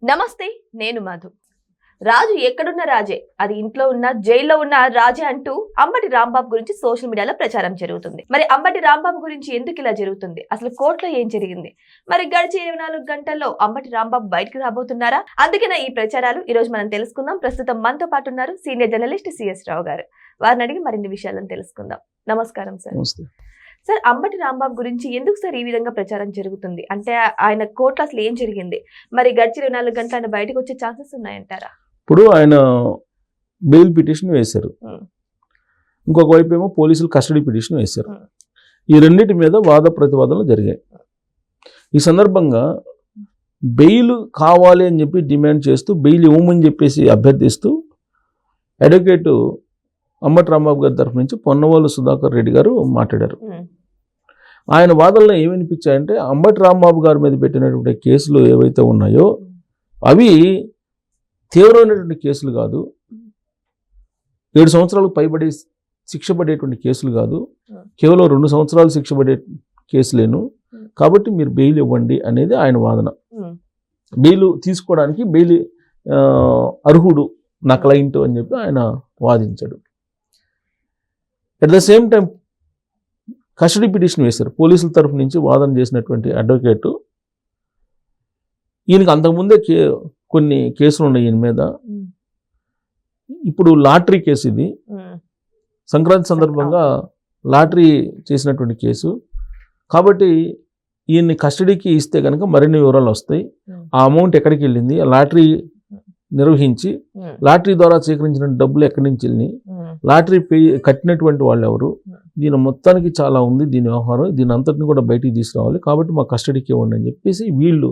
నమస్తే, నేను మధు. రాజు ఎక్కడున్న రాజే, అది ఇంట్లో ఉన్న జైల్లో ఉన్న రాజే అంటూ అంబటి రాంబాబు గురించి సోషల్ మీడియాలో ప్రచారం జరుగుతుంది. మరి అంబటి రాంబాబు గురించి ఎందుకు ఇలా జరుగుతుంది? అసలు కోర్టులో ఏం జరిగింది? మరి గడిచే 24 గంటల్లో అంబటి రాంబాబు బయటకు రాబోతున్నారా? అందుకనే ఈ ప్రచారాలు ఈ రోజు మనం తెలుసుకుందాం. ప్రస్తుతం మనతో పాటు ఉన్నారు సీనియర్ జర్నలిస్ట్ సిఎస్ రావు గారు. వారిని అడిగి మరిన్ని విషయాలను తెలుసుకుందాం. నమస్కారం సార్. సార్, అంబటి రాంబాబు గురించి ఎందుకు సార్ ఈ విధంగా ప్రచారం జరుగుతుంది? అంటే ఆయన కోర్టులో అసలు ఏం జరిగింది? మరి గడిచిన 24 గంటలు ఆయన బయటకు వచ్చే ఛాన్సెస్ ఉన్నాయంటారా? ఇప్పుడు ఆయన బెయిల్ పిటిషన్ వేశారు, ఇంకొక వైపు ఏమో పోలీసులు కస్టడీ పిటిషన్ వేశారు. ఈ రెండింటి మీద వాద ప్రతివాదనలు జరిగాయి. ఈ సందర్భంగా బెయిల్ కావాలి అని చెప్పి డిమాండ్ చేస్తూ, బెయిల్ ఇవ్వమని చెప్పేసి అభ్యర్థిస్తూ అడ్వకేట్ అంబటి రాంబాబు గారి తరఫు నుంచి పొన్నవోలు సుధాకర్ రెడ్డి గారు మాట్లాడారు. ఆయన వాదనలో ఏమనిపించాయంటే, అంబటి రాంబాబు గారి మీద పెట్టినటువంటి కేసులు ఏవైతే ఉన్నాయో అవి తీవ్రమైనటువంటి కేసులు కాదు, 7 సంవత్సరాలకు పైబడి శిక్ష పడేటువంటి కేసులు కాదు, కేవలం 2 సంవత్సరాలు శిక్ష పడే కేసులేను, కాబట్టి మీరు బెయిల్ ఇవ్వండి అనేది ఆయన వాదన. బెయిల్ తీసుకోవడానికి బెయిల్ అర్హుడు నా క్లయింట్ అని చెప్పి ఆయన వాదించాడు. At the same time custody petition వేశారు. పోలీసుల తరఫు నుంచి వాదన చేసినటువంటి అడ్వకేటు, ఈయనకి అంతకుముందే కొన్ని కేసులు ఉన్నాయి ఈయన మీద. ఇప్పుడు లాటరీ కేసు, ఇది సంక్రాంతి సందర్భంగా లాటరీ చేసినటువంటి కేసు కాబట్టి ఈయన్ని కస్టడీకి ఇస్తే కనుక మరిన్ని వివరాలు వస్తాయి. ఆ అమౌంట్ ఎక్కడికి వెళ్ళింది, ఆ లాటరీ నిర్వహించి లాటరీ ద్వారా సేకరించిన డబ్బులు ఎక్కడి నుంచి వెళ్ళినాయి, లాటరీ కట్టినటువంటి వాళ్ళు ఎవరు, దీని మొత్తానికి చాలా ఉంది దీని వ్యవహారం, దీని అంతటిని కూడా బయటికి తీసుకురావాలి, కాబట్టి మా కస్టడీకి ఇవ్వండి అని చెప్పేసి వీళ్ళు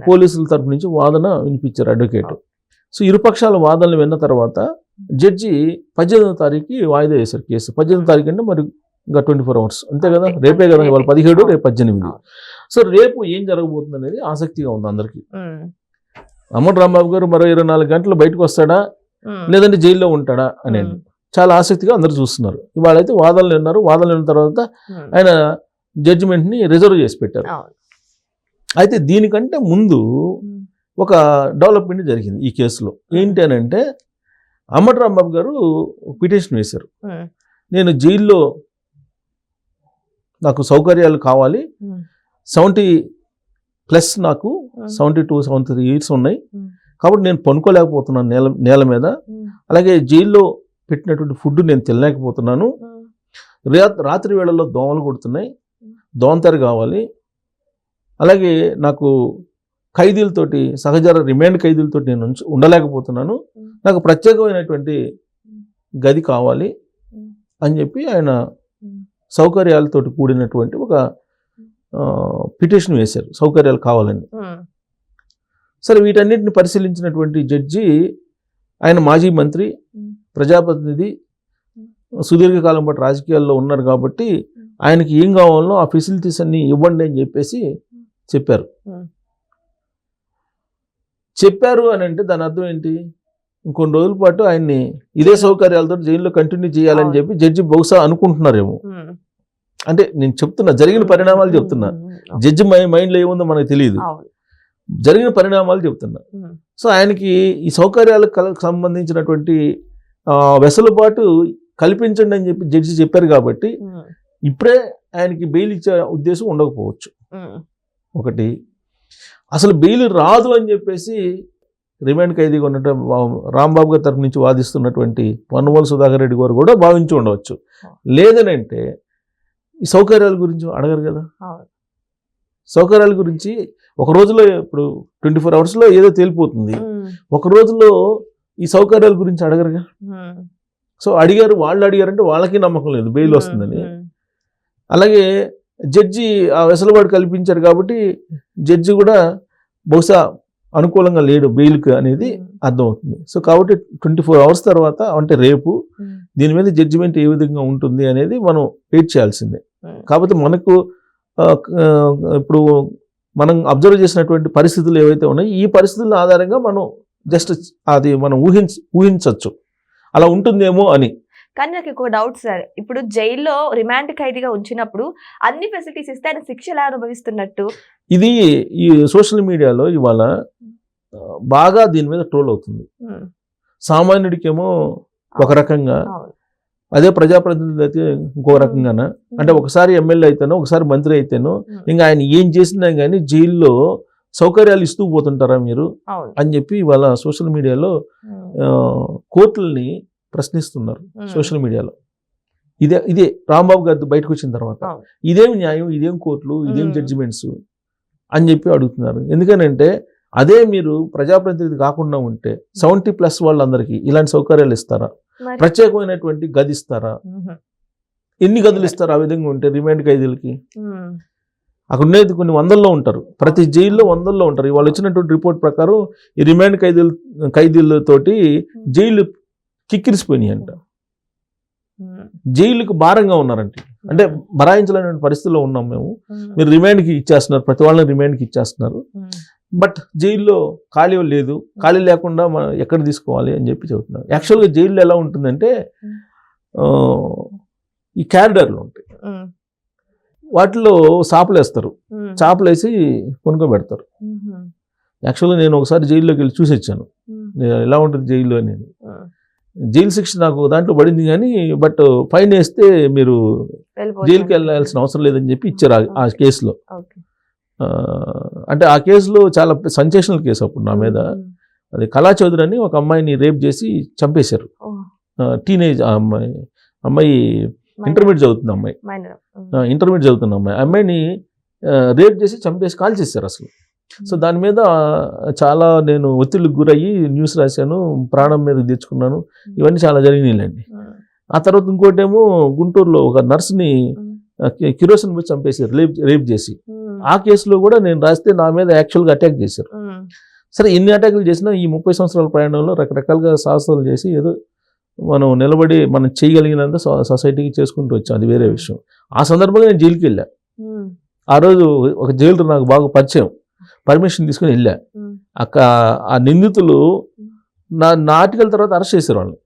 పోలీసుల తరపు నుంచి వాదన వినిపించారు అడ్వకేట్. సో ఇరుపక్షాల వాదనలు విన్న తర్వాత జడ్జి 18వ తారీఖు వాయిదా వేశారు కేసు. 18వ తారీఖు అంటే మరి ఇంకా 24 అవర్స్ అంతే కదా, రేపే కదా, ఇవాళ 17, రేపు 18. సో రేపు ఏం జరగబోతుంది అనేది ఆసక్తిగా ఉంది అందరికీ. అంబటి రాంబాబు గారు మరో 24 గంటలు బయటకు వస్తాడా లేదంటే జైల్లో ఉంటాడా అనేది చాలా ఆసక్తిగా అందరు చూస్తున్నారు. ఇవాళ అయితే వాదనలు విన్నారు. వాదనలు విన్న తర్వాత ఆయన జడ్జిమెంట్ని రిజర్వ్ చేసి పెట్టారు. అయితే దీనికంటే ముందు ఒక డెవలప్మెంట్ జరిగింది ఈ కేసులో. ఏంటి అని అంటే, అంబటి రాంబాబు గారు పిటిషన్ వేశారు, నేను జైల్లో నాకు సౌకర్యాలు కావాలి, 70+ నాకు 72, 73 ఇయర్స్ ఉన్నాయి, కాబట్టి నేను పనుకోలేకపోతున్నాను నేల మీద, అలాగే జైల్లో పెట్టినటువంటి ఫుడ్ నేను తినలేకపోతున్నాను, రాత్రి వేళల్లో దోమలు కొడుతున్నాయి, దోమతెర కావాలి, అలాగే నాకు ఖైదీలతోటి సహచర రిమాండ్ ఖైదీలతోటి నేను ఉండలేకపోతున్నాను, నాకు ప్రత్యేకమైనటువంటి గది కావాలి అని చెప్పి ఆయన సౌకర్యాలతోటి కూడినటువంటి ఒక పిటిషన్ వేశారు, సౌకర్యాలు కావాలని. సరే, వీటన్నిటిని పరిశీలించినటువంటి జడ్జి, ఆయన మాజీ మంత్రి, ప్రజాప్రతినిధి, సుదీర్ఘకాలం పాటు రాజకీయాల్లో ఉన్నారు కాబట్టి ఆయనకి ఏం కావాలో ఆ ఫెసిలిటీస్ అన్ని ఇవ్వండి అని చెప్పేసి చెప్పారు అని అంటే దాని అర్థం ఏంటి, ఇంకొన్ని రోజుల పాటు ఆయన్ని ఇదే సౌకర్యాలతో జైల్లో కంటిన్యూ చేయాలని చెప్పి జడ్జి బహుశా అనుకుంటున్నారేమో. అంటే నేను చెప్తున్నా, జరిగిన పరిణామాలు చెప్తున్నా, జడ్జి మైండ్లో ఏముందో మనకు తెలియదు, జరిగిన పరిణామాలు చెప్తున్నా. సో ఆయనకి ఈ సౌకర్యాలకు సంబంధించినటువంటి వెసులుబాటు కల్పించండి అని చెప్పి జడ్జి చెప్పారు కాబట్టి ఇప్పుడే ఆయనకి బెయిల్ ఇచ్చే ఉద్దేశం ఉండకపోవచ్చు. ఒకటి, అసలు బెయిల్ రాదు అని చెప్పేసి రిమాండ్ ఖైదీగా ఉన్నట్టు రాంబాబు గారి తరఫు నుంచి వాదిస్తున్నటువంటి పొన్నవోలు సుధాకర్ రెడ్డి గారు కూడా భావించి ఉండవచ్చు. లేదనంటే ఈ సౌకర్యాల గురించి అడగరు కదా. సౌకర్యాల గురించి ఒక రోజులో, ఇప్పుడు 24 అవర్స్లో ఏదో తేలిపోతుంది, ఒక రోజులో ఈ సౌకర్యాల గురించి అడగరుగా. సో వాళ్ళు అడిగారంటే వాళ్ళకి నమ్మకం లేదు బెయిల్ వస్తుందని. అలాగే జడ్జి ఆ వెసులుబాటు కల్పించారు కాబట్టి జడ్జి కూడా బహుశా అనుకూలంగా లేడు బెయిల్కి అనేది అర్థమవుతుంది. సో కాబట్టి 24 అవర్స్ తర్వాత, అంటే రేపు దీని మీద జడ్జిమెంట్ ఏ విధంగా ఉంటుంది అనేది మనం వెయిట్ చేయాల్సిందే. కాబట్టి మనకు ఇప్పుడు మనం అబ్జర్వ్ చేసినటువంటి పరిస్థితులు ఏవైతే ఉన్నాయో ఈ పరిస్థితుల ఆధారంగా మనం జస్ట్ అది మనం ఊహించవచ్చు అలా ఉంటుందేమో అని. కానీ నాకు ఒక డౌట్ సార్, ఇప్పుడు జైల్లో రిమాండ్ ఖైదీగా ఉంచినప్పుడు అన్ని ఫెసిలిటీస్ ఇస్తే ఆయన శిక్ష ఎలా అనుభవిస్తున్నట్టు? ఇది ఈ సోషల్ మీడియాలో ఇవాళ బాగా దీని మీద ట్రోల్ అవుతుంది. సామాన్యుడికేమో ఒక రకంగా, అవును. అదే ప్రజాప్రతినిధి అయితే ఇంకో రకంగాన. అంటే ఒకసారి ఎమ్మెల్యే అయితేనో ఒకసారి మంత్రి అయితేనో ఇంకా ఆయన ఏం చేసినా కానీ జైల్లో సౌకర్యాలు ఇస్తూ పోతుంటారా మీరు అవును. అని చెప్పి ఇవాళ సోషల్ మీడియాలో కోర్టుల్ని ప్రశ్నిస్తున్నారు. సోషల్ మీడియాలో ఇదే రాంబాబు గారి బయటకు వచ్చిన తర్వాత ఇదేం న్యాయం, ఇదేం కోర్టులు, ఇదేం జడ్జిమెంట్స్ అని చెప్పి అడుగుతున్నారు. ఎందుకనంటే అదే మీరు ప్రజాప్రతినిధి కాకుండా ఉంటే 70+ వాళ్ళందరికీ ఇలాంటి సౌకర్యాలు ఇస్తారా? ప్రత్యేకమైనటువంటి గది ఇస్తారా? ఎన్ని గదులు ఇస్తారు ఆ విధంగా ఉంటే రిమాండ్ ఖైదీలకి? అక్కడ ఉండేది కొన్ని వందల్లో ఉంటారు, ప్రతి జైల్లో వందల్లో ఉంటారు. ఇవాళ వచ్చినటువంటి రిపోర్ట్ ప్రకారం ఈ రిమాండ్ ఖైదీలతోటి జైలు కిక్కిరిసిపోయినాయి అంట. జైలుకు భారంగా ఉన్నారంటే, అంటే భరాయించలేని పరిస్థితిలో ఉన్నాం మేము. మీరు రిమాండ్కి ఇచ్చేస్తున్నారు, ప్రతి వాళ్ళని రిమాండ్కి ఇచ్చేస్తున్నారు, బట్ జైల్లో ఖాళీ లేదు, ఖాళీ లేకుండా మనం ఎక్కడ తీసుకోవాలి అని చెప్పి చెబుతున్నారు. యాక్చువల్గా జైల్లో ఎలా ఉంటుందంటే ఈ క్యారిడార్లు ఉంటాయి, వాటిలో చాపలు వేస్తారు, చాపలు వేసి కొనుక్కోబెడతారు. యాక్చువల్గా నేను ఒకసారి జైల్లోకి వెళ్ళి చూసి వచ్చాను ఎలా ఉంటుంది జైల్లో అనేది. జైలు శిక్ష నాకు దాంట్లో పడింది కానీ, బట్ ఫైన్ వేస్తే మీరు జైలుకి వెళ్ళాల్సిన అవసరం లేదని చెప్పి ఇచ్చారు ఆ కేసులో. అంటే ఆ కేసులో చాలా సెన్సేషనల్ కేసు అప్పుడు నా మీద. అది కళా చౌదరి అని ఒక అమ్మాయిని రేప్ చేసి చంపేశారు. టీనేజ్ అమ్మాయి ఇంటర్మీడియట్ చదువుతున్న అమ్మాయిని రేప్ చేసి చంపేసి కాల్ చేశారు అసలు. సో దాని మీద చాలా నేను ఒత్తిడికి గురయ్యి న్యూస్ రాశాను, ప్రాణం మీద తెచ్చుకున్నాను, ఇవన్నీ చాలా జరిగినాయిలేండి. ఆ తర్వాత ఇంకోటేమో గుంటూరులో ఒక నర్స్ని కిరోసిన్ పోయి చంపేశారు రేప్ చేసి. ఆ కేసులో కూడా నేను రాస్తే నా మీద యాక్చువల్గా అటాక్ చేశారు. సరే ఎన్ని అటాకులు చేసినా ఈ 30 సంవత్సరాల ప్రయాణంలో రకరకాలుగా సాహసాలు చేసి ఏదో మనం నిలబడి మనం చేయగలిగినంత సొసైటీకి చేసుకుంటూ వచ్చాం, అది వేరే విషయం. ఆ సందర్భంగా నేను జైలుకి వెళ్ళా. ఆ రోజు ఒక జైలు నాకు బాగా పరిచయం, పర్మిషన్ తీసుకుని వెళ్ళా. ఆ నిందితులు నా ఆర్టికల్ తర్వాత అరెస్ట్ చేశారు వాళ్ళని.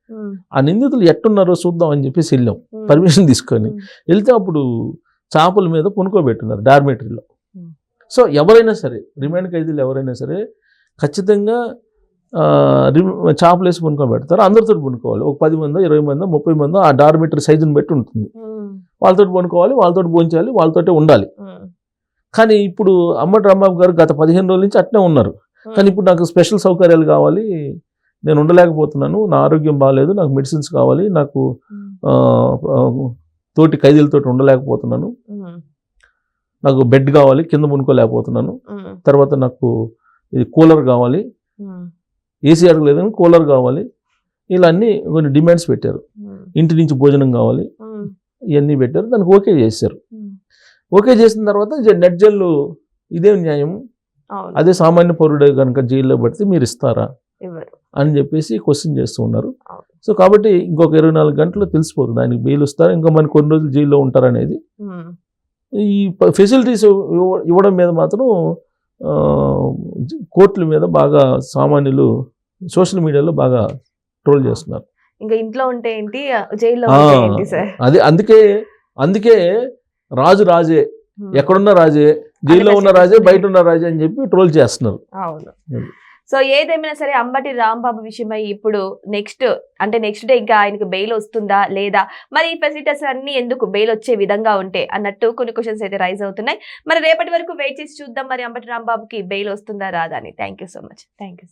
ఆ నిందితులు ఎట్టున్నారో చూద్దాం అని చెప్పేసి వెళ్ళాం పర్మిషన్ తీసుకొని. వెళ్తే అప్పుడు చాపల మీద పునుకోబెట్టున్నారు డార్మేటరీలో. సో ఎవరైనా సరే రిమాండ్ ఖైదీలు ఎవరైనా సరే ఖచ్చితంగా చాపలు వేసి పునుకోబెడతారు. అందరితో పునుకోవాలి, ఒక 10 మందో 20 మందో 30 మందో ఆ డార్మేటరీ సైజుని బట్టి ఉంటుంది. వాళ్ళతో పునుకోవాలి, వాళ్ళతో భోంచాలి, వాళ్ళతోటే ఉండాలి. కానీ ఇప్పుడు అంబటి రాంబాబు గారు గత 15 రోజుల నుంచి అట్నే ఉన్నారు. కానీ ఇప్పుడు నాకు స్పెషల్ సౌకర్యాలు కావాలి, నేను ఉండలేకపోతున్నాను, నా ఆరోగ్యం బాగాలేదు, నాకు మెడిసిన్స్ కావాలి, నాకు తోటి ఖైదీలతో ఉండలేకపోతున్నాను, నాకు బెడ్ కావాలి, కింద పునుకోలేకపోతున్నాను, తర్వాత నాకు ఇది కూలర్ కావాలి, ఏసీ అడగలేదని కూలర్ కావాలి, ఇలా అన్నీ కొన్ని డిమాండ్స్ పెట్టారు. ఇంటి నుంచి భోజనం కావాలి, ఇవన్నీ పెట్టారు. దానికి ఓకే చేశారు. ఓకే చేసిన తర్వాత నెట్ జైలు ఇదేం న్యాయం, అదే సామాన్య పౌరుడే కనుక జైల్లో పడితే మీరు ఇస్తారా అని చెప్పేసి క్వశ్చన్ చేస్తూ ఉన్నారు. సో కాబట్టి ఇంకొక 24 గంటలు తెలిసిపోతుంది ఆయనకి బెయిల్ ఇస్తారా, ఇంకా మన కొన్ని రోజులు జైల్లో ఉంటారనేది. ఈ ఫెసిలిటీస్ ఇవ్వడం మీద మాత్రం కోర్టుల మీద బాగా సామాన్యులు సోషల్ మీడియాలో బాగా ట్రోల్ చేస్తున్నారు. ఇంకా ఇంట్లో ఉంటే ఏంటి, జైల్లో ఉంటే ఏంటి సార్? అదే అందుకే రాజు రాజే, ఎక్కడున్న రాజే, జైల్లో ఉన్న రాజే, బయట ఉన్న రాజే అని చెప్పి ట్రోల్ చేస్తున్నారు. అవును. సో ఏదేమైనా సరే అంబటి రాంబాబు విషయమై ఇప్పుడు నెక్స్ట్ డే ఇంకా ఆయనకు బెయిల్ వస్తుందా లేదా, మరి ఈ ఫెసిలిటీస్ అన్ని ఎందుకు బెయిల్ వచ్చే విధంగా ఉంటే అన్నట్టు కొన్ని క్వశ్చన్స్ అయితే రైజ్ అవుతున్నాయి. మరి రేపటి వరకు వెయిట్ చేసి చూద్దాం మరి అంబటి రాంబాబుకి బెయిల్ వస్తుందా రాదా అని. Thank you so much. Thank you.